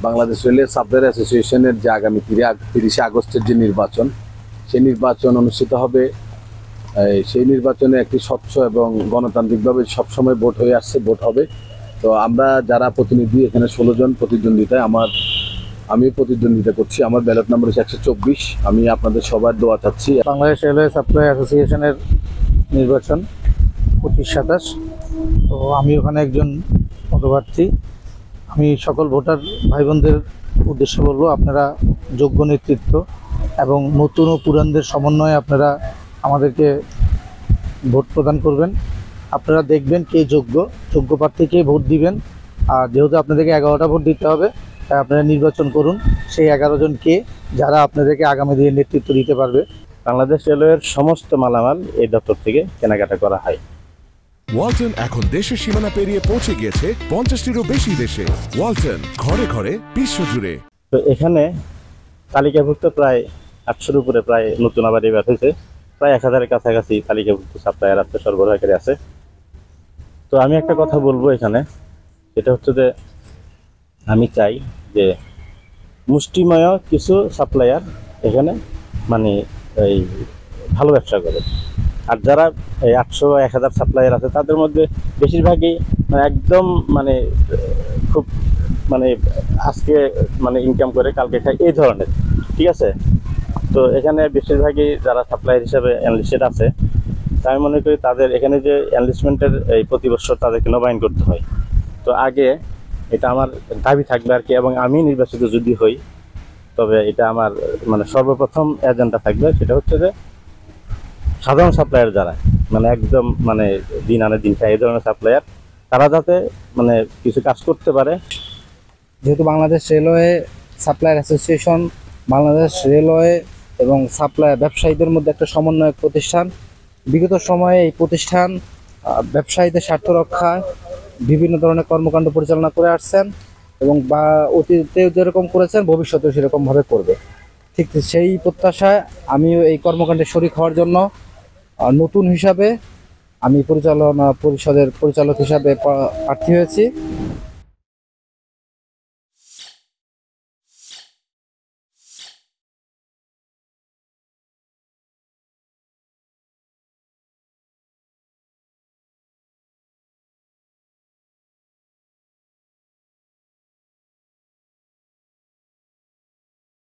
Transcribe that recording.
Bangladesh railway supplier অ্যাসোসিয়েশনের যে আগামী 30 আগস্টের যে নির্বাচন, সেই নির্বাচন অনুষ্ঠিত হবে। সেই নির্বাচনে একটি স্বচ্ছ এবং গণতান্ত্রিকভাবে সবসময় ভোট হয়ে আসছে, ভোট হবে। তো আমরা যারা প্রতিনিধি, এখানে 16 জন প্রতিদ্বন্দ্বিতায়, আমি প্রতিদ্বন্দ্বিতা করছি। আমার ব্যালট নাম্বার হচ্ছে 124। আমি আপনাদের সবার দোয়া চাচ্ছি। বাংলাদেশ রেলওয়ে সাপ্লায়ার অ্যাসোসিয়েশনের নির্বাচন 25-27। তো আমি ওখানে একজন পদপ্রার্থী। আমি সকল ভোটার ভাই বোনদের উদ্দেশ্যে বলবো, আপনারা যোগ্য নেতৃত্ব এবং নতুন ও পুরানদের সমন্বয়ে আপনারা আমাদেরকে ভোট প্রদান করবেন। আপনারা দেখবেন কে যোগ্য প্রার্থীকে ভোট দিবেন। আর যেহেতু আপনাদেরকে 11টা ভোট দিতে হবে, তাই আপনারা নির্বাচন করুন সেই 11 জন কে, যারা আপনাদেরকে আগামী দিনে নেতৃত্ব দিতে পারবে। বাংলাদেশ রেলওয়ের সমস্ত মালামাল এই দপ্তর থেকে কেনাকাটা করা হয়। ওয়ালটন এখন দেশের সীমানা পেরিয়ে পৌঁছে গিয়েছে 50টিরও বেশি দেশে। ওয়ালটন, ঘরে ঘরে, বিশ্বজুড়ে। তো এখানে তালিকাভুক্ত প্রায় 800-এর উপরে প্রায় নতুন আবার এবার হয়েছে, প্রায় 1000-এর কাছাকাছি তালিকাভুক্ত সাপ্লায়ার আছে, সরবরাহকারী আছে। তো আমি একটা কথা বলবো এখানে, সেটা হচ্ছে যে আমি চাই যে মুষ্টিমেয় কিছু সাপ্লায়ার এখানে মানে এই ভালো ব্যবসা করে। আর যারা এই 800-1000 সাপ্লায়ার আছে, তাদের মধ্যে বেশিরভাগই মানে একদম মানে খুব মানে আজকে মানে ইনকাম করে কালকে খায়, এই ধরনের, ঠিক আছে। তো এখানে বেশিরভাগই যারা সাপ্লায়ার হিসাবে এনলিস্টেড আছে, তাই আমি মনে করি তাদের এখানে যে এনলিস্টমেন্টের এই প্রতি বছর তাদেরকে নবায়ন করতে হয়। তো আগে এটা আমার দাবি থাকবে আর কি, এবং আমি নির্বাচিত যদি হই, তবে এটা আমার মানে সর্বপ্রথম এজেন্ডা থাকবে, সেটা হচ্ছে যে সাধারণ সাপ্লায়ার যারা মানে একদম মানে দিন আনে দিন খায়, এই ধরনের সাপ্লায়ার, তারা যাতে মানে কিছু কাজ করতে পারে। যেহেতু Bangladesh railway supplier association Bangladesh railway এবং সাপ্লায়ার ব্যবসায়ীদের মধ্যে একটা সমন্বয়ক প্রতিষ্ঠান। বিগত সময়ে এই প্রতিষ্ঠান ব্যবসায়ীদের স্বার্থ রক্ষায় বিভিন্ন ধরনের কর্মকাণ্ড পরিচালনা করে আসছেন, এবং বা অতীতেও যেরকম করেছেন ভবিষ্যতেও সেরকমভাবে করবে। ঠিক সেই প্রত্যাশায় আমিও এই কর্মকাণ্ডে শরিক হওয়ার জন্য নতুন হিসাবে আমি পরিচালনা পরিষদের পরিচালক হিসাবে প্রার্থী হয়েছি।